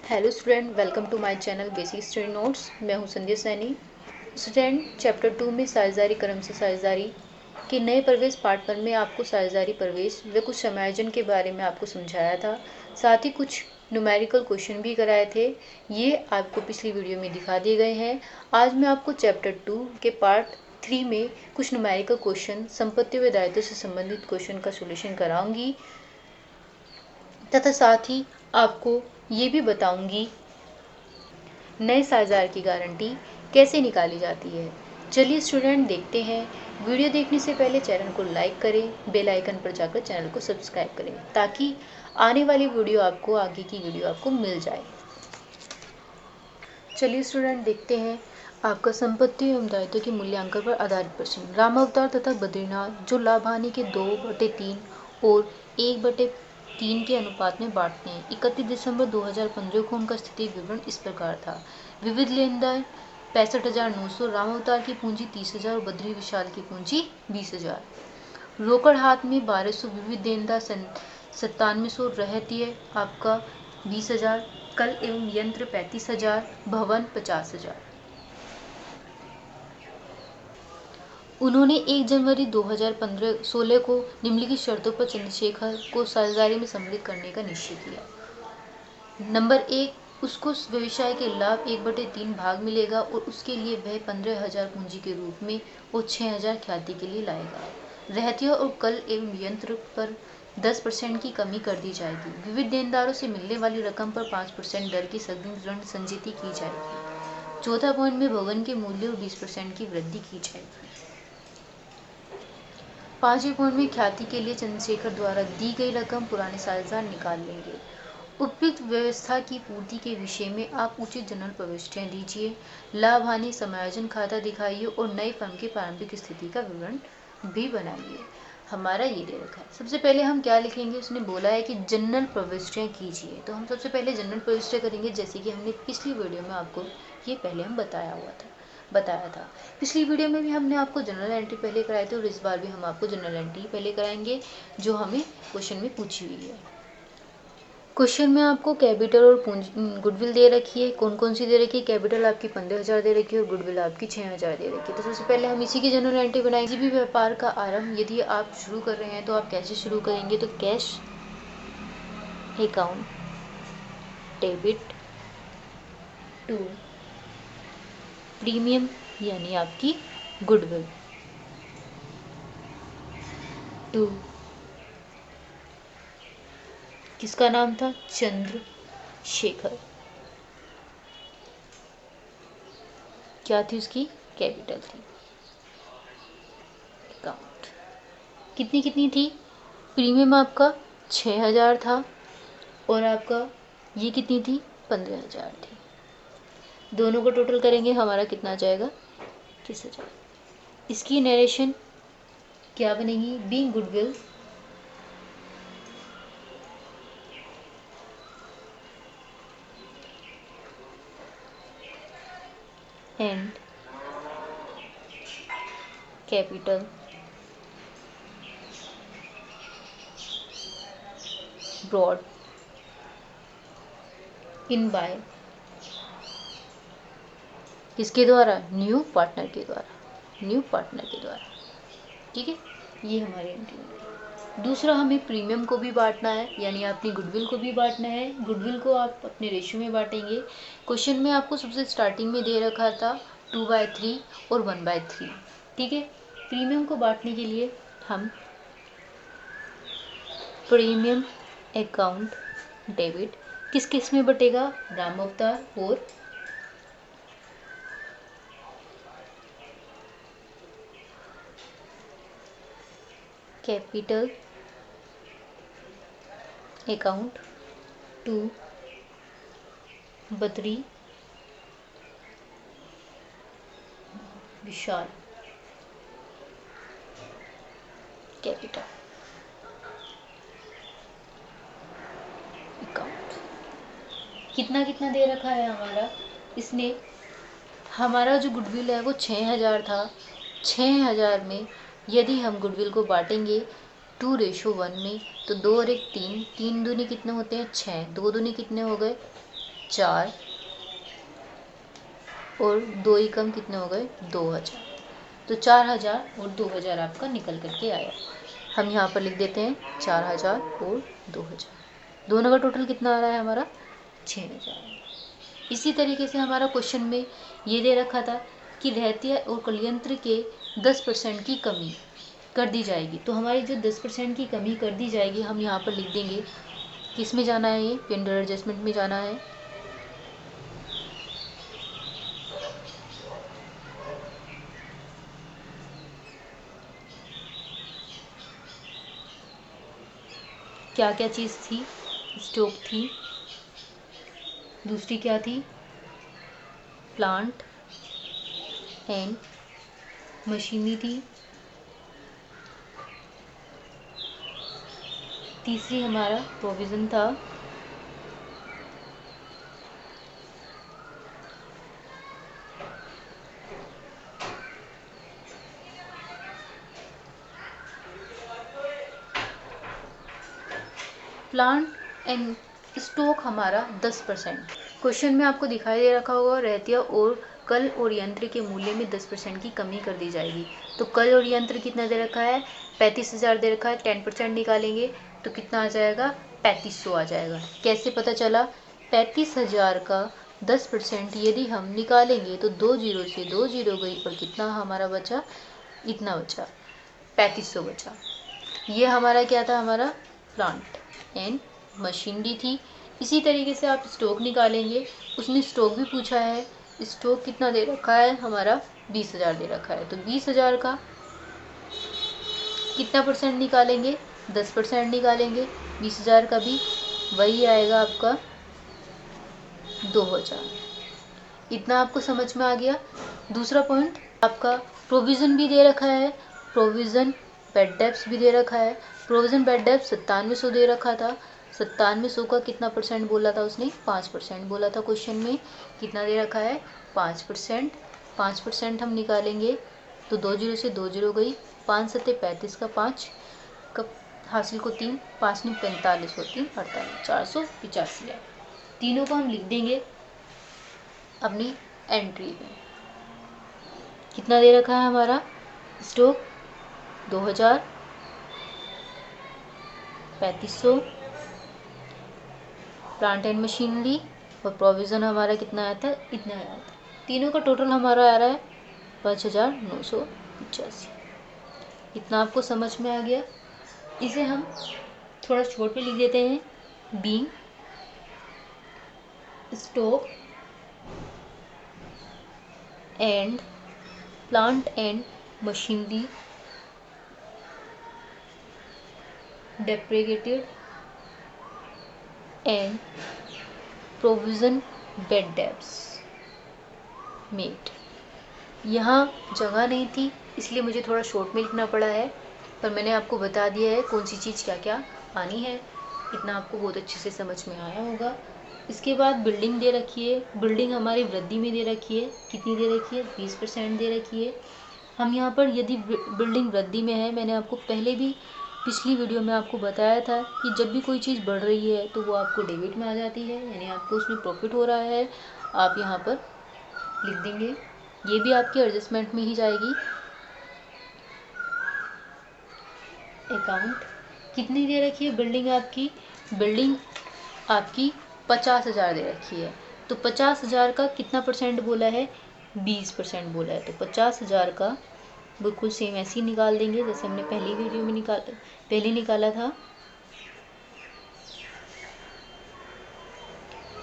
Hello student, welcome to my channel basic study notes. मैं हूं संध्या Saini. Student, chapter 2 में साझेदारी क्रम से साझेदारी के नए प्रवेश पार्ट 1 में आपको साझेदारी प्रवेश व कुछ समायोजन के बारे में आपको समझाया था। साथ ही कुछ न्यूमेरिकल क्वेश्चन भी कराए थे। ये आपको पिछली वीडियो में दिखा दिए गए हैं। आज मैं आपको चैप्टर 2 के पार्ट 3 में कुछ न्यूमेरिकल क्वेश्चन, संपत्ति व दायित्व से संबंधित क्वेश्चन का सोल्यूशन कराऊंगी तथा साथ ही आपको ये भी बताऊंगी नए साझेदार की गारंटी कैसे निकाली जाती है। चलिए स्टूडेंट, देखते हैं। वीडियो देखने से पहले चैनल को लाइक करें, बेल आइकन पर जाकर चैनल को सब्सक्राइब करें ताकि आने वाली वीडियो आपको, आगे की वीडियो आपको मिल जाए। चलिए स्टूडेंट, देखते हैं आपका संपत्ति एवं दायित्व के मूल्यांकन पर आधारित प्रश्न। राम अवतार तथा बद्रीनाथ जो लाभ हानि के 2/3 और 1/3 के अनुपात में बांटते हैं। 31 दिसंबर 2015 को उनका स्थिति विवरण इस प्रकार था। विविध लेनदार 65,900, राम अवतार की पूंजी 30,000 और बद्री विशाल की पूंजी 20,000। रोकड़ हाथ में 1200, विविध देनदार 9700, रहतिये आपका 20,000, कल एवं यंत्र 35,000, भवन 50,000। उन्होंने 1 जनवरी 2016 को निम्नलिखित शर्तों पर चंद्रशेखर को साझेदारी में सम्मिलित करने का निश्चय किया। नंबर 1, उसको व्यवसाय के लाभ 1/3 भाग मिलेगा और उसके लिए वह 15,000 पूंजी के रूप में और 6,000 ख्याति के लिए लाएगा। रहतिया और कल एवं यंत्र पर 10% की कमी कर दी जाएगी। विविध देनदारों से मिलने वाली रकम पर 5% दर की सघन ऋण संचिति की जाएगी। चौथा पॉइंट में भवन के मूल्य और 20% की वृद्धि की जाएगी। 5वें पॉइंट में ख्याति के लिए चंद्रशेखर द्वारा दी गई रकम पुराने साझेदार निकाल लेंगे। उपयुक्त व्यवस्था की पूर्ति के विषय में आप उचित जनरल प्रविष्टियां दीजिए। लाभ हानि समायोजन खाता दिखाइए और नई फर्म की प्रारंभिक स्थिति का विवरण भी बनाइए। हमारा ये दे रखा है। सबसे पहले हम क्या लिखेंगे, उसने बोला है कि जनरल प्रविष्टियां कीजिए, तो हम सबसे पहले जनरल प्रविष्टियां करेंगे, जैसे कि हमने पिछली वीडियो में आपको ये पहले हम बताया था। पिछली वीडियो में भी हमने आपको जनरल एंट्री पहले कराए थे और इस बार भी हम आपको जनरल एंट्री पहले कराएंगे जो हमें क्वेश्चन में पूछी हुई है। क्वेश्चन में आपको कैपिटल और गुडविल दे रखी है। कौन कौन सी दे रखी है? कैपिटल आपकी 15,000 दे रखी है और गुडविल आपकी 6,000 दे रखी है। तो सबसे पहले हम इसी की जनरल एंट्री बनाएंगे। किसी भी व्यापार का आरंभ यदि आप शुरू कर रहे हैं तो आप कैसे शुरू करेंगे? तो cash account debit to premium यानी आपकी गुडविल टू, किसका नाम था? चंद्रशेखर। क्या थी उसकी? कैपिटल थी। अकाउंट कितनी कितनी थी? प्रीमियम आपका 6,000 था और आपका ये कितनी थी? 15,000 थी। दोनों को टोटल करेंगे, हमारा कितना आ जाएगा? 21,000। इसकी नरेशन क्या बनेगी? Being goodwill and capital brought in by किसके द्वारा? न्यू पार्टनर के द्वारा। ठीक है, ये हमारी एंट्री होगी। दूसरा, हमें प्रीमियम को भी बांटना है, यानी अपनी गुडविल को भी बांटना है। गुडविल को आप अपने रेशियो में बांटेंगे। क्वेश्चन में आपको सबसे स्टार्टिंग में दे रखा था 2/3 और 1/3। ठीक है, प्रीमियम को बांटने के लिए हम प्रीमियम अकाउंट डेबिट किस किस में बटेगा? राम अवतार और capital account to Badri Vishal capital account. कितना कितना दे रखा है हमारा? इसने हमारा जो गुडविल है वो 6,000 था। 6,000 में यदि हम गुडविल को बांटेंगे 2:1 में, तो 2 और 1 3, 3 दूनी कितने होते हैं? 6, 2 दूनी कितने हो गए? 4 और 2 एकम कितने हो गए 2000। तो 4000 और 2000 आपका निकल करके आया। हम यहाँ पर लिख देते हैं 4000 और 2000, दोनों का टोटल कितना आ रहा है हमारा 6000। इसी तरीके से हमारा क्वेश्चन में ये दे रखा था कि रहतिया और कलयंत्र के 10% की कमी कर दी जाएगी। तो हमारी जो 10% की कमी कर दी जाएगी हम यहाँ पर लिख देंगे, किस में जाना है, ये पिंडर एडजस्टमेंट में जाना है। क्या क्या चीज़ थी, स्टोव थी, दूसरी क्या थी, प्लांट एंड मशीनरी थी, तीसरी हमारा प्रोविज़न था, प्लांट एंड स्टॉक हमारा 10%। क्वेश्चन में आपको दिखाई दे रखा होगा रहतिया और कल और यंत्र के मूल्य में 10% की कमी कर दी जाएगी। तो कल और यंत्र कितना दे रखा है 35,000 दे रखा है, 10% निकालेंगे तो कितना आ जाएगा 3500 आ जाएगा। कैसे पता चला, 35,000 का 10% यदि हम निकालेंगे तो 2 जीरो से 2 जीरो गई और कितना हमारा बचा, इतना बचा 3500 बचा। ये हमारा क्या था, हमारा प्लांट एंड मशीनरी थी। इसी तरीके से आप स्टॉक निकालेंगे, उसने स्टॉक भी पूछा है, स्टॉक कितना दे रखा है हमारा 20,000 दे रखा है। तो 20,000 का कितना परसेंट निकालेंगे, 10% निकालेंगे, 20,000 का भी वही आएगा आपका 2000। इतना आपको समझ में आ गया। दूसरा पॉइंट आपका प्रोविज़न भी दे रखा है, प्रोविज़न बेड डेप्स भी दे रखा है। प्रोविज़न बेड डेप्स 9700 दे रखा था, 9700 का कितना परसेंट बोला था उसने, 5% बोला था क्वेश्चन में। कितना दे रखा है 5%, 5% हम निकालेंगे तो 2 जीरो से 2 जीरो गई, 5 सत्ते 35 का 5 का हासिल को 3, 5 नहीं 45 और 3 48, 485 है। तीनों को हम लिख देंगे अपनी एंट्री में। कितना दे रखा है हमारा स्टॉक 2000, 3500, प्लांट एंड मशीनरी और प्रोविज़न हमारा कितना आया था, इतना आया था। तीनों का टोटल हमारा आ रहा है 5985। इतना आपको समझ में आ गया। इसे हम थोड़ा छोटे लिख देते हैं, being stock and plant and machinery depreciated and provision bed debts made। यहाँ जगह नहीं थी इसलिए मुझे थोड़ा शॉर्ट में लिखना पड़ा है, पर मैंने आपको बता दिया है कौन सी चीज़ क्या क्या आनी है। इतना आपको बहुत अच्छे से समझ में आया होगा। इसके बाद बिल्डिंग दे रखी है, बिल्डिंग हमारी वृद्धि में दे रखी है, कितनी दे रखी है 20% दे रखी है। हम यहाँ पर यदि बिल्डिंग वृद्धि में है, मैंने आपको पहले भी पिछली वीडियो में आपको बताया था कि जब भी कोई चीज़ बढ़ रही है तो वो आपको डेबिट में आ जाती है, यानी आपको उसमें प्रॉफिट हो रहा है। आप यहाँ पर लिख देंगे, ये भी आपके एडजस्टमेंट में ही जाएगी। अकाउंट कितनी दे रखी है बिल्डिंग आपकी, बिल्डिंग आपकी 50,000 दे रखी है। तो 50,000 का कितना परसेंट बोला है 20% बोला है। तो 50,000 का बिल्कुल सेम ऐसे ही निकाल देंगे जैसे हमने पहली वीडियो में पहले निकाला था।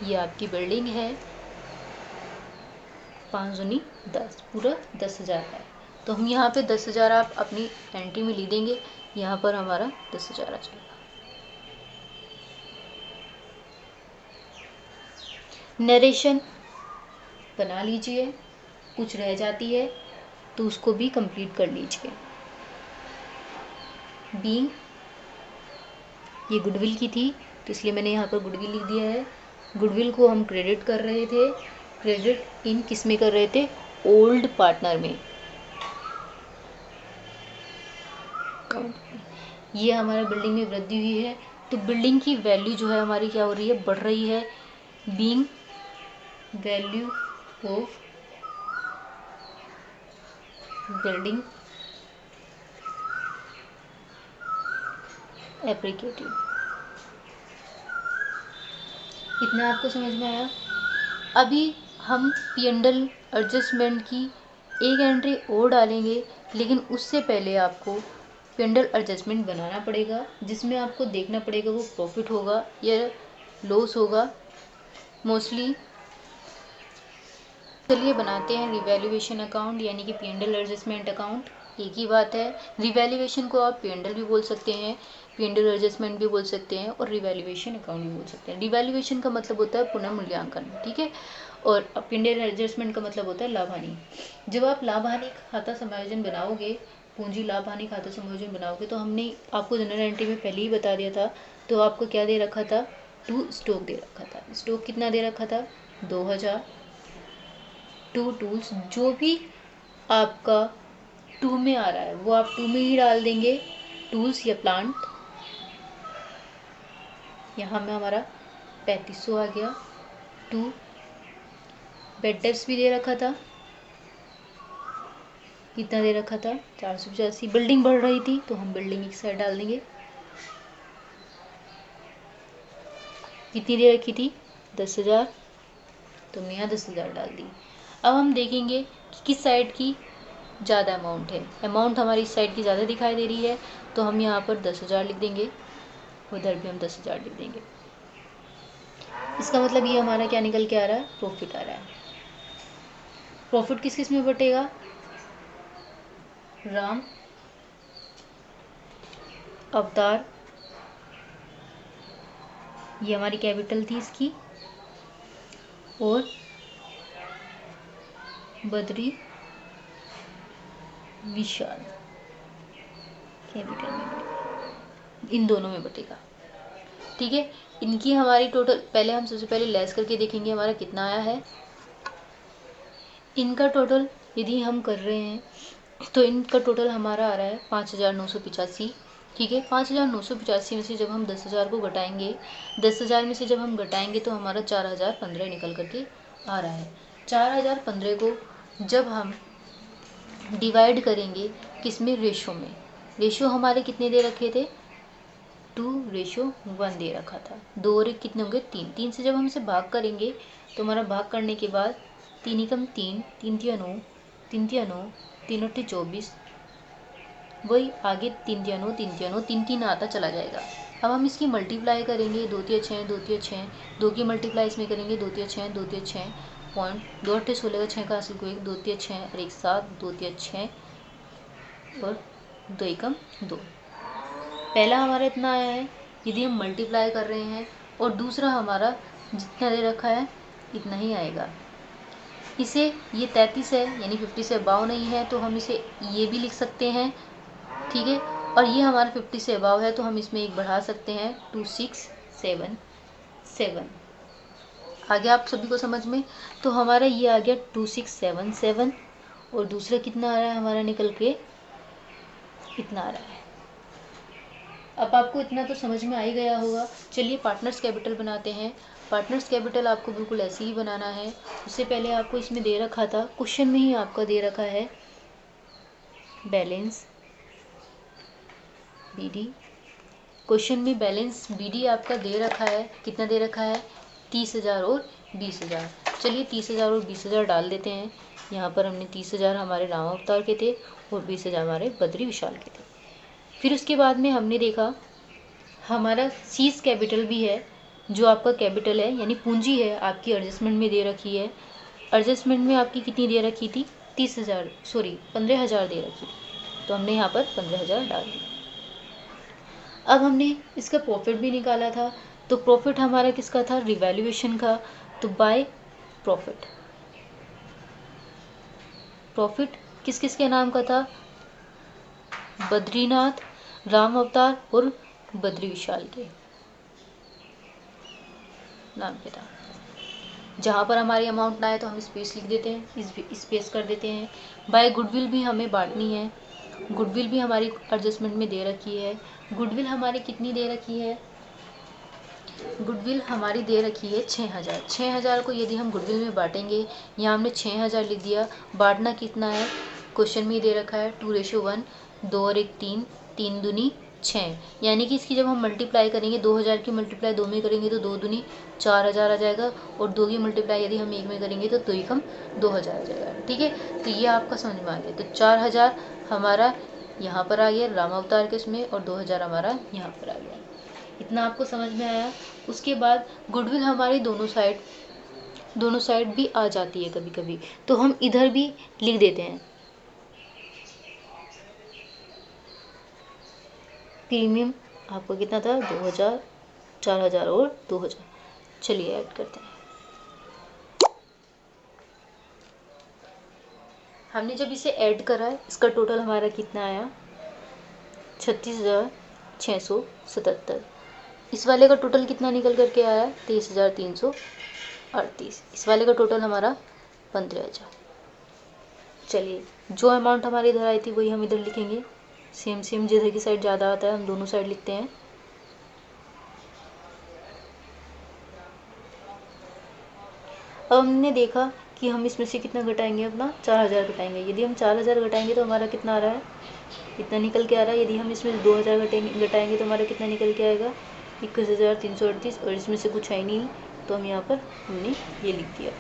ये आपकी बिल्डिंग है, 5 दूनी 10, पूरा 10,000 है। तो हम यहाँ पे 10,000 आप अपनी एंट्री में लिख देंगे, यहाँ पर हमारा 10,000 आ जाएगा। नरेशन बना लीजिए, कुछ रह जाती है तो उसको भी कंप्लीट कर लीजिए। बीइंग ये गुडविल की थी तो इसलिए मैंने यहाँ पर गुडविल लिख दिया है। गुडविल को हम क्रेडिट कर रहे थे, क्रेडिट इन किस में कर रहे थे, ओल्ड पार्टनर में। ये हमारा बिल्डिंग में वृद्धि हुई है तो बिल्डिंग की वैल्यू जो है हमारी क्या हो रही है, बढ़ रही है। Being value of building applicative. इतना आपको समझ में आया। अभी हम P&L एडजस्टमेंट की एक एंट्री और डालेंगे, लेकिन उससे पहले आपको P&L एडजस्टमेंट बनाना पड़ेगा, जिसमें आपको देखना पड़ेगा वो प्रॉफिट होगा या लॉस होगा मोस्टली। चलिए बनाते हैं रिवैल्यूएशन अकाउंट यानी कि P&L एडजस्टमेंट अकाउंट। एक ही बात है, रिवैल्यूएशन को आप P&L भी बोल सकते हैं, P&L एडजस्टमेंट भी बोल सकते हैं और रिवैल्यूएशन अकाउंट भी बोल सकते हैं। रिवैल्यूएशन का मतलब होता है पुनर्मूल्यांकन, ठीक है, और P&L एडजस्टमेंट का मतलब होता है लाभ हानि। जब आप लाभ हानि खाता समायोजन बनाओगे, पूंजी लाभ हानि खाता समायोजन बनाओगे, तो हमने आपको जनरल एंट्री में पहले ही बता दिया था। तो आपको क्या दे रखा था, टू स्टॉक दे रखा था। स्टॉक कितना दे रखा था, 2000। टू टूल्स, जो भी आपका टू में आ रहा है वो आप टू में ही डाल देंगे, टूल्स या प्लांट। यहाँ में हमारा 3500 आ गया। टू बेड डेप्स भी दे रखा था, कितना दे रखा था, 485। बिल्डिंग बढ़ रही थी तो हम बिल्डिंग एक साइड डाल देंगे। कितनी दे रखी थी, 10,000, तो मैं यहाँ 10,000 डाल दी। अब हम देखेंगे कि किस साइड की ज़्यादा अमाउंट है। अमाउंट हमारी इस साइड की ज़्यादा दिखाई दे रही है, तो हम यहाँ पर 10,000 लिख देंगे, उधर भी हम 10,000 लिख देंगे। इसका मतलब ये हमारा क्या निकल के आ रहा है, प्रॉफिट आ रहा है। प्रॉफिट किस किस में बटेगा, राम, अवतार, ये हमारी कैपिटल थी इसकी, और बद्री विशाल कैपिटल में बटेगा, इन दोनों में बटेगा, ठीक है। इनकी हमारी टोटल, पहले हम सबसे पहले लेस करके देखेंगे हमारा कितना आया है। इनका टोटल यदि हम कर रहे हैं तो इनका टोटल हमारा आ रहा है 5,985, ठीक है। 5,985 में से जब हम 10,000 को घटाएंगे, 10,000 में से जब हम घटाएंगे तो हमारा 4,015 निकल करके आ रहा है। 4,015 को जब हम डिवाइड करेंगे किस में, रेशो में। रेशो हमारे कितने दे रखे थे, 2:1 दे रखा था। 2 और 1 कितने होंगे, 3। 3 से जब हम इसे भाग करेंगे तो हमारा भाग करने के बाद 3 एकम 3, 3 तिया 9, 3 तिया 9, 3 अट्ठे 24, वही आगे 3 तिया 9, 3 तिया 9, 3 3 आता चला जाएगा। अब हम इसकी मल्टीप्लाई करेंगे, 2 तिया 6, 2 तिया 6, 2 की मल्टीप्लाई इसमें करेंगे, 2 तिया 6, 2 तिया 6 पॉइंट, 2 अट्ठे 16 का 6 का हासिल को 1, 2 तिया 6 और 1 7, 2 तिया 6 और 2 एकम 2। पहला हमारा इतना आया है यदि हम मल्टीप्लाई कर रहे हैं, और दूसरा हमारा जितना दे रखा है इतना ही आएगा। इसे, ये 33 है यानी 50 से अबाव नहीं है, तो हम इसे ये भी लिख सकते हैं, ठीक है। और ये हमारा 50 से अबाव है तो हम इसमें एक बढ़ा सकते हैं, 2677। आ गया आप सभी को समझ में। तो हमारा ये आ गया 2677, और दूसरा कितना आ रहा है हमारा निकल के, इतना आ रहा है। अब आपको इतना तो समझ में आ ही गया होगा। चलिए पार्टनर्स कैपिटल बनाते हैं। पार्टनर्स कैपिटल आपको बिल्कुल ऐसे ही बनाना है। उससे पहले आपको इसमें दे रखा था, क्वेश्चन में ही आपका दे रखा है बैलेंस बीडी। क्वेश्चन में बैलेंस बीडी आपका दे रखा है, कितना दे रखा है, 30,000 और 20,000। चलिए 30,000 और 20,000 डाल देते हैं। यहाँ पर हमने 30,000 हमारे राम अवतार के थे और 20,000 हमारे बद्री विशाल के थे। फिर उसके बाद में हमने देखा हमारा सीज कैपिटल भी है, जो आपका कैपिटल है यानी पूंजी है, आपकी एडजस्टमेंट में दे रखी है। एडजस्टमेंट में आपकी कितनी दे रखी थी, 15,000 दे रखी थी, तो हमने यहाँ पर 15,000 डाल दी। अब हमने इसका प्रॉफिट भी निकाला था, तो प्रॉफिट हमारा किसका था, रिवैल्यूएशन का। तो बाय प्रॉफिट, प्रॉफिट किस किस के नाम का था, बद्रीनाथ, राम अवतार और बद्री विशाल के नाम पे था। जहाँ पर हमारी अमाउंट ना आए तो हम स्पेस लिख देते हैं, स्पेस कर देते हैं। बाय गुडविल भी हमें बांटनी है, गुडविल भी हमारी एडजस्टमेंट में दे रखी है। गुडविल हमारी कितनी दे रखी है, गुडविल हमारी दे रखी है 6000। 6000 को यदि हम गुडविल में बांटेंगे, यहाँ हमने 6000 लिख दिया। बांटना कितना है, क्वेश्चन में दे रखा है 2:1, 2 और 1 3, 3 दूनी 6। यानी कि इसकी जब हम मल्टीप्लाई करेंगे, 2000 की मल्टीप्लाई 2 में करेंगे तो 2 दूनी 4000 आ जाएगा, और 2 की मल्टीप्लाई यदि हम 1 में करेंगे तो 2 एकम 2000 आ जाएगा। ठीक है, तो ये आपका समझ में आ गया। तो 4000 हमारा यहाँ पर आ गया राम अवतार के इसमें, और 2000 हमारा यहाँ पर आ गया। इतना आपको समझ में आया। उसके बाद गुडविल हमारी दोनों साइड भी आ जाती है कभी कभी, तो हम इधर भी लिख देते हैं। प्रीमियम आपको कितना था, 2000, 4000 और 2000। चलिए ऐड करते हैं। हमने जब इसे ऐड करा, इसका टोटल हमारा कितना आया, 36,677। इस वाले का टोटल कितना निकल करके आया, 23,338। इस वाले का टोटल हमारा 15,000। चलिए, जो अमाउंट हमारी इधर आई थी वही हम इधर लिखेंगे। सेम जिधर की साइड ज़्यादा आता है हम दोनों साइड लिखते हैं। अब हमने देखा कि हम इसमें से कितना घटाएंगे, अपना 4000 घटाएंगे। यदि हम 4000 घटाएंगे तो हमारा कितना आ रहा है, इतना निकल के आ रहा है। यदि हम इसमें 2000 घटाएंगे तो हमारा कितना निकल के आएगा, 21,338। और इसमें से कुछ है नहीं, तो हम यहाँ पर हमने ये लिख दिया।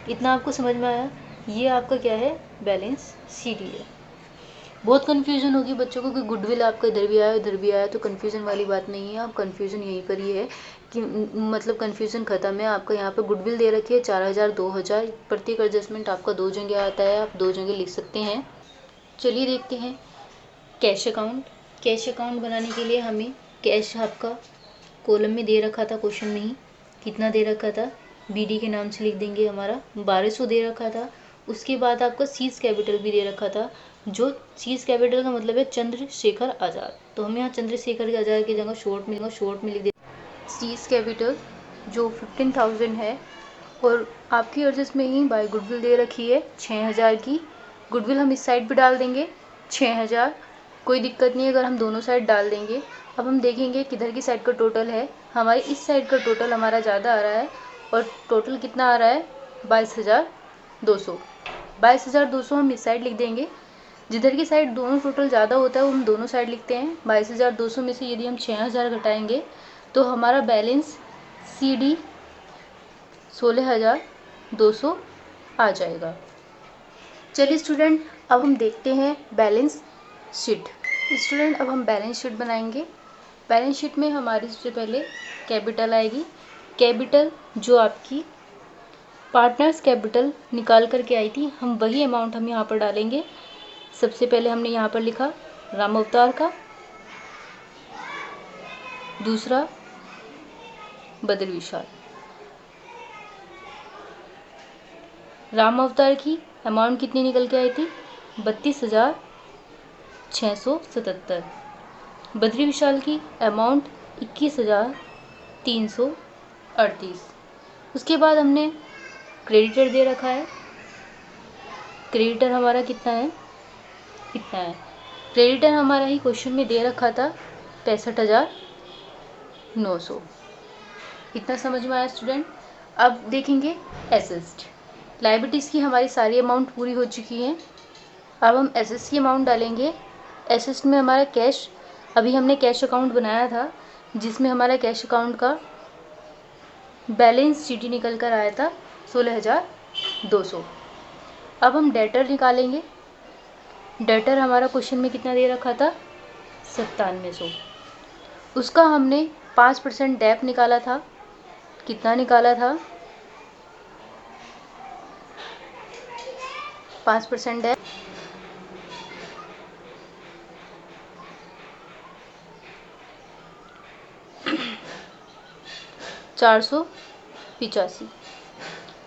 इतना आपको समझ में आया। ये आपका क्या है, बैलेंस शीट है। बहुत कन्फ्यूजन होगी बच्चों को कि गुडविल आपका इधर भी आया इधर भी आया, तो कन्फ्यूजन वाली बात नहीं है। आप कन्फ्यूजन यहीं पर ही है कि मतलब कन्फ्यूजन खत्म है। आपका यहाँ पर गुडविल दे रखी है 4000, 2000। प्रत्येक एडजस्टमेंट आपका 2 जगह आता है, आप 2 जगह लिख सकते हैं। चलिए देखते हैं कैश अकाउंट। कैश अकाउंट बनाने के लिए हमें कैश आपका कॉलम में दे रखा था, क्वेश्चन में ही कितना दे रखा था, BD के नाम से लिख देंगे, हमारा 1200 दे रखा था। उसके बाद आपका सीज कैपिटल भी दे रखा था, जो सीज कैपिटल का मतलब है चंद्रशेखर आज़ाद। तो हम यहाँ चंद्रशेखर आज़ाद की जगह शॉर्ट में लिख देते सीज कैपिटल, जो 15,000 है। और आपकी अर्जेस में ही बाय गुडविल दे रखी है 6000 की। गुडविल हम इस साइड भी डाल देंगे 6000, कोई दिक्कत नहीं अगर हम दोनों साइड डाल देंगे। अब हम देखेंगे किधर की साइड का टोटल है। हमारी इस साइड का टोटल हमारा ज़्यादा आ रहा है, और टोटल कितना आ रहा है, 22,200। 22,200 हम इस साइड लिख देंगे। जिधर की साइड दोनों टोटल ज़्यादा होता है वो हम दोनों साइड लिखते हैं। 22,200 में से यदि हम 6000 घटाएंगे तो हमारा बैलेंस CD 16,200 आ जाएगा। चलिए स्टूडेंट, अब हम देखते हैं बैलेंस शीट। स्टूडेंट, अब हम बैलेंस शीट बनाएंगे। बैलेंस शीट में हमारी सबसे पहले कैपिटल आएगी। कैपिटल जो आपकी पार्टनर्स कैपिटल निकाल करके आई थी, हम वही अमाउंट हम यहाँ पर डालेंगे। सबसे पहले हमने यहाँ पर लिखा राम अवतार का, दूसरा बद्र विशाल। राम अवतार की अमाउंट कितनी निकल के आई थी, 32,677। बद्री विशाल की अमाउंट 21,338। उसके बाद हमने क्रेडिटर दे रखा है। क्रेडिटर हमारा कितना है, इतना है। क्रेडिटर हमारा ही क्वेश्चन में दे रखा था 65,900। इतना समझ में आया स्टूडेंट। अब देखेंगे एसेस्ट। लायबिलिटीज़ की हमारी सारी अमाउंट पूरी हो चुकी हैं। अब हम एसेस्ट की अमाउंट डालेंगे। एसेस्ट में हमारा कैश, अभी हमने कैश अकाउंट बनाया था जिसमें हमारा कैश अकाउंट का बैलेंस शीट निकल कर आया था 16,200। अब हम डेटर निकालेंगे। डेटर हमारा क्वेश्चन में कितना दे रखा था, 9700। उसका हमने 5% डेप निकाला था। कितना निकाला था, 5% डेप, 485।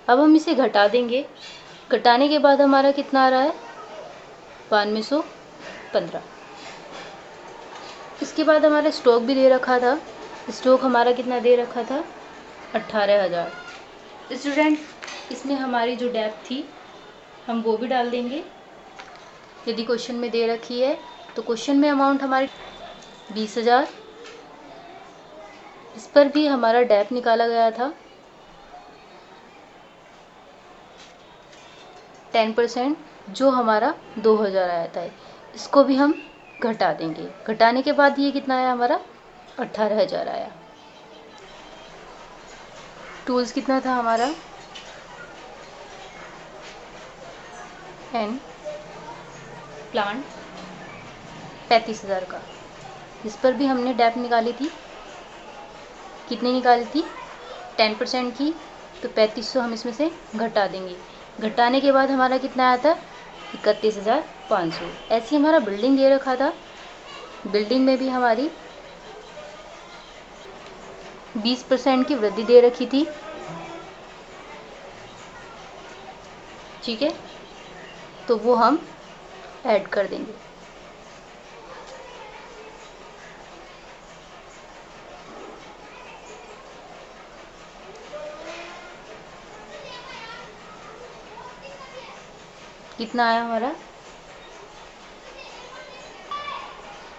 अब हम इसे घटा देंगे। घटाने के बाद हमारा कितना आ रहा है, 9215। इसके बाद हमारा स्टॉक भी दे रखा था। स्टॉक हमारा कितना दे रखा था, 18,000। स्टूडेंट, इसमें हमारी जो डेप थी हम वो भी डाल देंगे। यदि क्वेश्चन में दे रखी है तो क्वेश्चन में अमाउंट हमारी 20,000, इस पर भी हमारा डैप निकाला गया था 10%, जो हमारा 2000 आया था। इसको भी हम घटा देंगे। घटाने के बाद ये कितना आया हमारा 18000 आया। टूल्स कितना था हमारा एंड प्लांट 35000 का। इस पर भी हमने डैप निकाली थी। कितनी निकाली थी 10% की, तो 3500 हम इसमें से घटा देंगे। घटाने के बाद हमारा कितना आया था 31500। ऐसे ही हमारा बिल्डिंग दे रखा था। बिल्डिंग में भी हमारी 20% की वृद्धि दे रखी थी। ठीक है, तो वो हम ऐड कर देंगे। कितना आया हमारा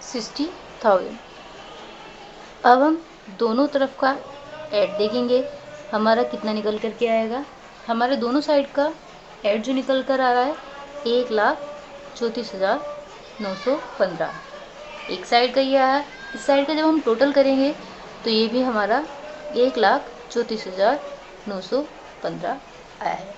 60,000। अब हम दोनों तरफ का ऐड देखेंगे, हमारा कितना निकल कर के आएगा। हमारे दोनों साइड का ऐड जो निकल कर आ रहा है 1,34,915। एक साइड का ये आया। इस साइड का जब हम टोटल करेंगे तो ये भी हमारा 1,34,915 आया है।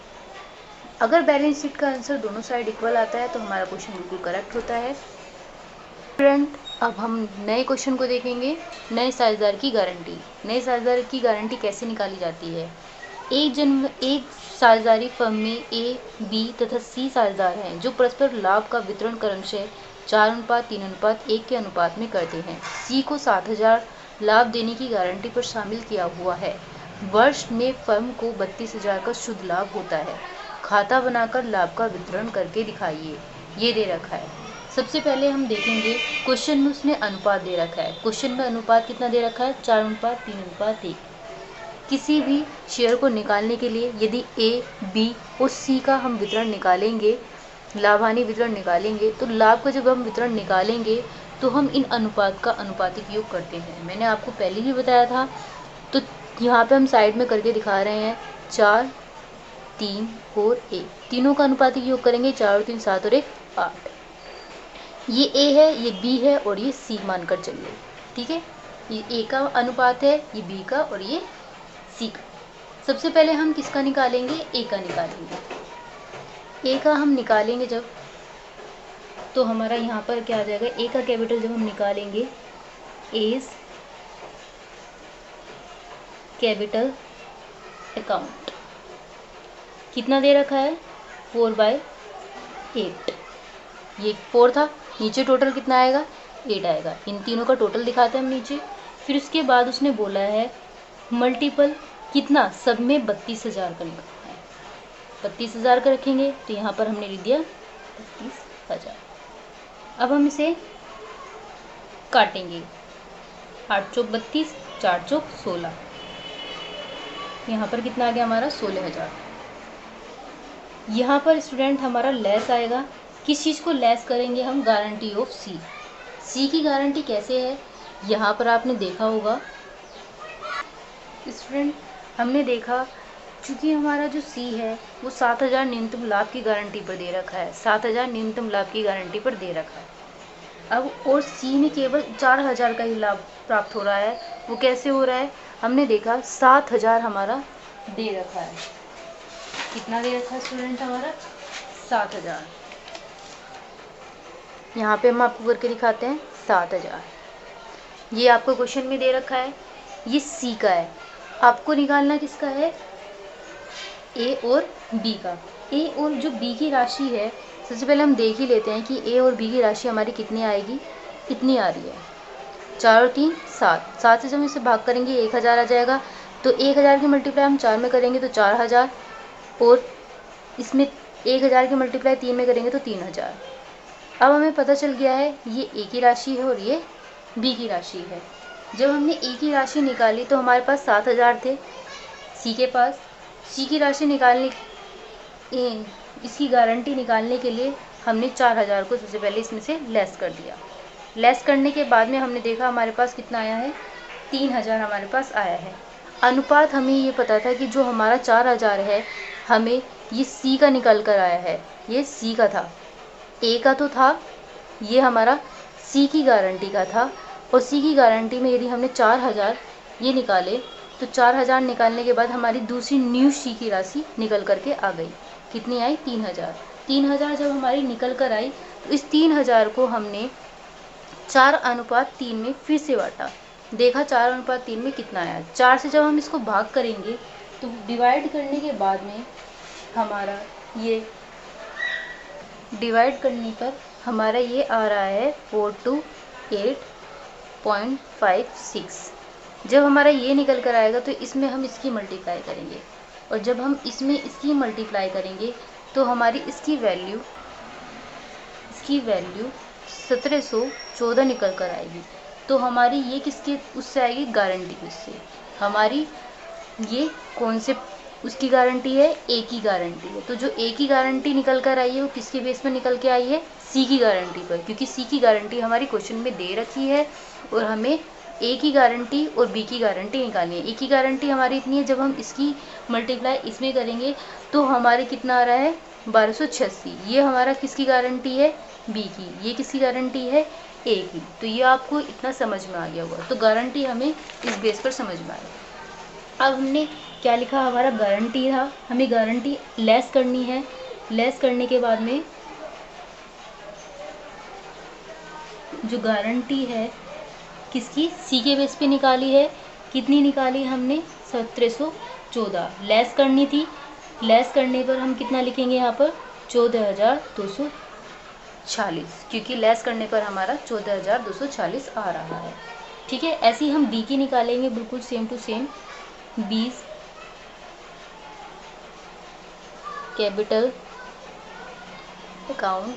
अगर बैलेंस शीट का आंसर दोनों साइड इक्वल आता है तो हमारा क्वेश्चन बिल्कुल करेक्ट होता है। स्टूडेंट, अब हम नए क्वेश्चन को देखेंगे। नए साझेदार की गारंटी। नए साझेदार की गारंटी कैसे निकाली जाती है। एक साझेदारी फर्म में ए, बी तथा सी साझेदार हैं जो परस्पर लाभ का वितरण क्रमशः 4:3:1 के अनुपात में करते हैं। सी को 7000 लाभ देने की गारंटी पर शामिल किया हुआ है। वर्ष में फर्म को 32,000 का शुद्ध लाभ होता है। खाता बनाकर लाभ का वितरण करके दिखाइए। ये दे रखा है। सबसे पहले हम देखेंगे क्वेश्चन में उसने अनुपात दे रखा है। क्वेश्चन में अनुपात कितना दे रखा है 4:3:1। किसी भी शेयर को निकालने के लिए यदि ए, बी और सी का हम वितरण निकालेंगे, लाभ-हानि वितरण निकालेंगे, तो लाभ का जब हम वितरण निकालेंगे तो हम इन अनुपात का अनुपातिक योग करते हैं। मैंने आपको पहले ही बताया था। तो यहाँ पे हम साइड में करके दिखा रहे हैं 4, 3 और 1। तीनों का अनुपातिक योग करेंगे 4 और 3 7 और 1 8। ये ए है, ये बी है और ये सी मानकर चलिए। ठीक है, ये ए का अनुपात है, ये बी का और ये सी का। सबसे पहले हम किसका निकालेंगे, ए का निकालेंगे। ए का हम निकालेंगे जब, तो हमारा यहाँ पर क्या आ जाएगा, ए का कैपिटल जब हम निकालेंगे एज कैपिटल अकाउंट कितना दे रखा है 4/8। ये 4 था, नीचे टोटल कितना आएगा 8 आएगा। इन तीनों का टोटल दिखाते हैं हम नीचे। फिर उसके बाद उसने बोला है मल्टीपल कितना, सब में 32,000 का लिखा है। 32,000 का रखेंगे तो यहाँ पर हमने लिख दिया 32,000। अब हम इसे काटेंगे। 8 चौक 32, 4 चौक 16। यहाँ पर कितना आ गया हमारा 16,000। यहाँ पर स्टूडेंट हमारा लेस आएगा। किस चीज़ को लेस करेंगे हम, गारंटी ऑफ सी। सी की गारंटी कैसे है, यहाँ पर आपने देखा होगा स्टूडेंट, हमने देखा चूँकि हमारा जो सी है वो 7,000 न्यूनतम लाभ की गारंटी पर दे रखा है। 7,000 न्यूनतम लाभ की गारंटी पर दे रखा है। अब और सी में केवल 4,000 का ही लाभ प्राप्त हो रहा है। वो कैसे हो रहा है, हमने देखा 7,000 हमारा दे रखा है। कितना दे रखा है स्टूडेंट हमारा 7,000। यहाँ पे हम आपको करके दिखाते हैं 7,000। ये आपको क्वेश्चन में दे रखा है, ये सी का है। आपको निकालना किसका है, ए और बी का। ए और जो बी की राशि है, सबसे पहले हम देख ही लेते हैं कि ए और बी की राशि हमारी कितनी आएगी। कितनी आ रही है 4 और 3 7। 7 से जब इसे भाग करेंगे 1,000 आ जाएगा। तो 1,000 की मल्टीप्लाई हम 4 में करेंगे तो 4,000, और इसमें 1,000 की मल्टीप्लाई 3 में करेंगे तो 3,000। अब हमें पता चल गया है ये ए की राशि है और ये बी की राशि है। जब हमने ए की राशि निकाली तो हमारे पास 7,000 थे सी के पास। सी की राशि निकालने, इसकी गारंटी निकालने के लिए हमने 4,000 को सबसे पहले इसमें से लेस कर दिया। लेस करने के बाद में हमने देखा हमारे पास कितना आया है 3000 हमारे पास आया है। अनुपात हमें ये पता था कि जो हमारा 4000 है हमें ये सी का निकल कर आया है, ये सी का था, ए का तो था, ये हमारा सी की गारंटी का था। और सी की गारंटी में यदि हमने 4000 ये निकाले तो 4000 निकालने के बाद हमारी दूसरी न्यू सी की राशि निकल करके आ गई। कितनी आई? 3000। 3000 जब हमारी निकल कर आई तो इस 3000 को हमने 4:3 में फिर से बांटा, देखा 4:3 में कितना आया। 4 से जब हम इसको भाग करेंगे तो डिवाइड करने के बाद में हमारा ये डिवाइड करने पर हमारा ये आ रहा है 428.56। जब हमारा ये निकल कर आएगा तो इसमें हम इसकी मल्टीप्लाई करेंगे, और जब हम इसमें इसकी मल्टीप्लाई करेंगे तो हमारी इसकी वैल्यू 1714 निकल कर आएगी। तो हमारी ये किसके उससे आएगी? गारंटी उससे। हमारी ये कौन से उसकी गारंटी है? ए की गारंटी है। तो जो ए की गारंटी निकल कर आई है वो किसके बेस पर निकल के आई है? सी की गारंटी पर, क्योंकि सी की गारंटी हमारी क्वेश्चन में दे रखी है और हमें ए की गारंटी और बी की गारंटी निकालनी है। ए की गारंटी हमारी इतनी है, जब हम इसकी मल्टीप्लाई इसमें करेंगे तो हमारे कितना आ रहा है? 1286। ये हमारा किसकी गारंटी है? बी की। ये किसकी गारंटी है? ए की। तो ये आपको इतना समझ में आ गया होगा। तो गारंटी हमें इस बेस पर समझ में आएगी। अब हमने क्या लिखा? हमारा गारंटी था, हमें गारंटी लेस करनी है। लेस करने के बाद में जो गारंटी है किसकी? सी के बेस पे निकाली है। कितनी निकाली हमने? 1714। लेस करनी थी, लेस करने पर हम कितना लिखेंगे यहाँ पर? 14240, क्योंकि लेस करने पर हमारा 14240 आ रहा है। ठीक है, ऐसे ही हम बी की निकालेंगे, बिल्कुल same to same. 20 capital account,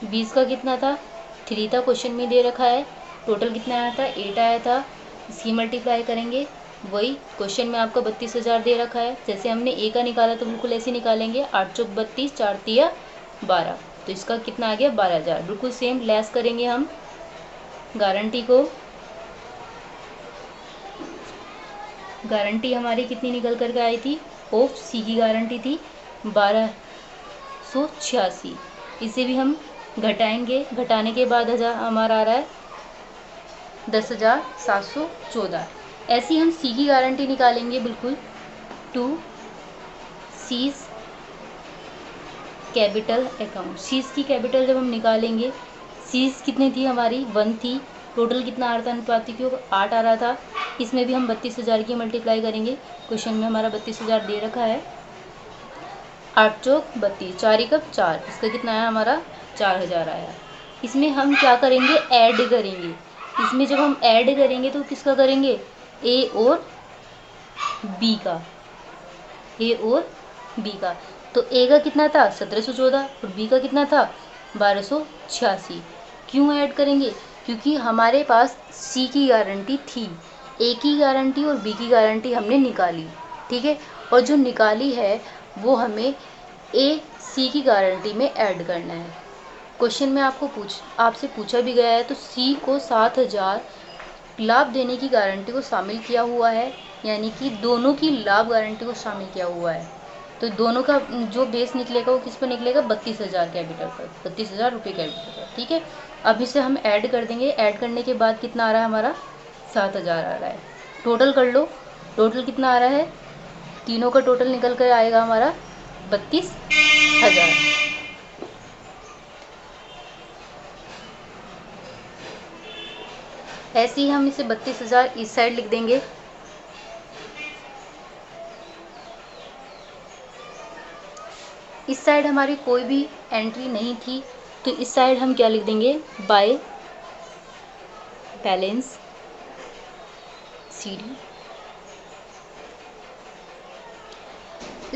बीस का कितना था? 3 था, क्वेश्चन में दे रखा है। टोटल कितना आया था? 8 आया था। इसकी मल्टीप्लाई करेंगे, वही क्वेश्चन में आपका 32,000 दे रखा है। जैसे हमने ए का निकाला तो बिल्कुल ऐसे निकालेंगे, 8 चौक 32, 4 तिया 12, तो इसका कितना आ गया? 12,000। बिल्कुल सेम लेस करेंगे हम गारंटी को। गारंटी हमारी कितनी निकल करके आई थी? ऑफ सी की गारंटी थी 1286। इसे भी हम घटाएंगे, घटाने के बाद हमारा आ रहा है 10,714। ऐसी हम सी की गारंटी निकालेंगे, बिल्कुल to C's capital account. C's की कैपिटल जब हम निकालेंगे, सीज कितनी थी हमारी? 1 थी। टोटल कितना आ रहा था? अनुपातिक योग 8 आ रहा था। इसमें भी हम 32,000 की मल्टीप्लाई करेंगे। क्वेश्चन में हमारा 32,000 दे रखा है। 8 चौक 32, 4 एकम 4, इसका कितना आया? हमारा 4000 आया। इसमें हम क्या करेंगे? ऐड करेंगे। इसमें जब हम ऐड करेंगे तो किसका करेंगे? ए और बी का। ए और बी का। तो ए का कितना था? 1714, और बी का कितना था? 1286। क्यों ऐड करेंगे? क्योंकि हमारे पास सी की गारंटी थी, ए की गारंटी और बी की गारंटी हमने निकाली। ठीक है, और जो निकाली है वो हमें ए सी की गारंटी में ऐड करना है। क्वेश्चन में आपसे पूछा भी गया है, तो सी को 7000 लाभ देने की गारंटी को शामिल किया हुआ है, यानी कि दोनों की लाभ गारंटी को शामिल किया हुआ है। तो दोनों का जो बेस निकलेगा वो किस पर निकलेगा? 32,000 कैपिटल पर, 32,000 रुपये कैपिटल पर। ठीक है, अब इसे हम ऐड कर देंगे। ऐड करने के बाद कितना आ रहा है हमारा? 7,000 आ रहा है। टोटल कर लो, टोटल कितना आ रहा है? तीनों का टोटल निकल कर आएगा हमारा 32,000। ऐसे ही हम इसे 32,000 इस साइड लिख देंगे। इस साइड हमारी कोई भी एंट्री नहीं थी, तो इस साइड हम क्या लिख देंगे? By balance CD.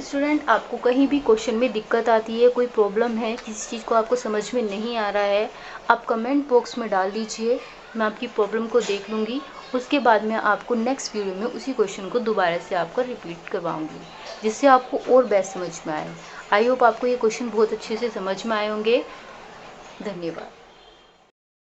स्टूडेंट, आपको कहीं भी क्वेश्चन में दिक्कत आती है, कोई प्रॉब्लम है, किसी चीज़ को आपको समझ में नहीं आ रहा है, आप कमेंट बॉक्स में डाल दीजिए। मैं आपकी प्रॉब्लम को देख लूँगी। उसके बाद मैं आपको नेक्स्ट वीडियो में उसी क्वेश्चन को दोबारा से आपका रिपीट करवाऊँगी, जिससे आपको और बेस्ट समझ में आए। आई होप आपको ये क्वेश्चन बहुत अच्छे से समझ में आए होंगे। धन्यवाद।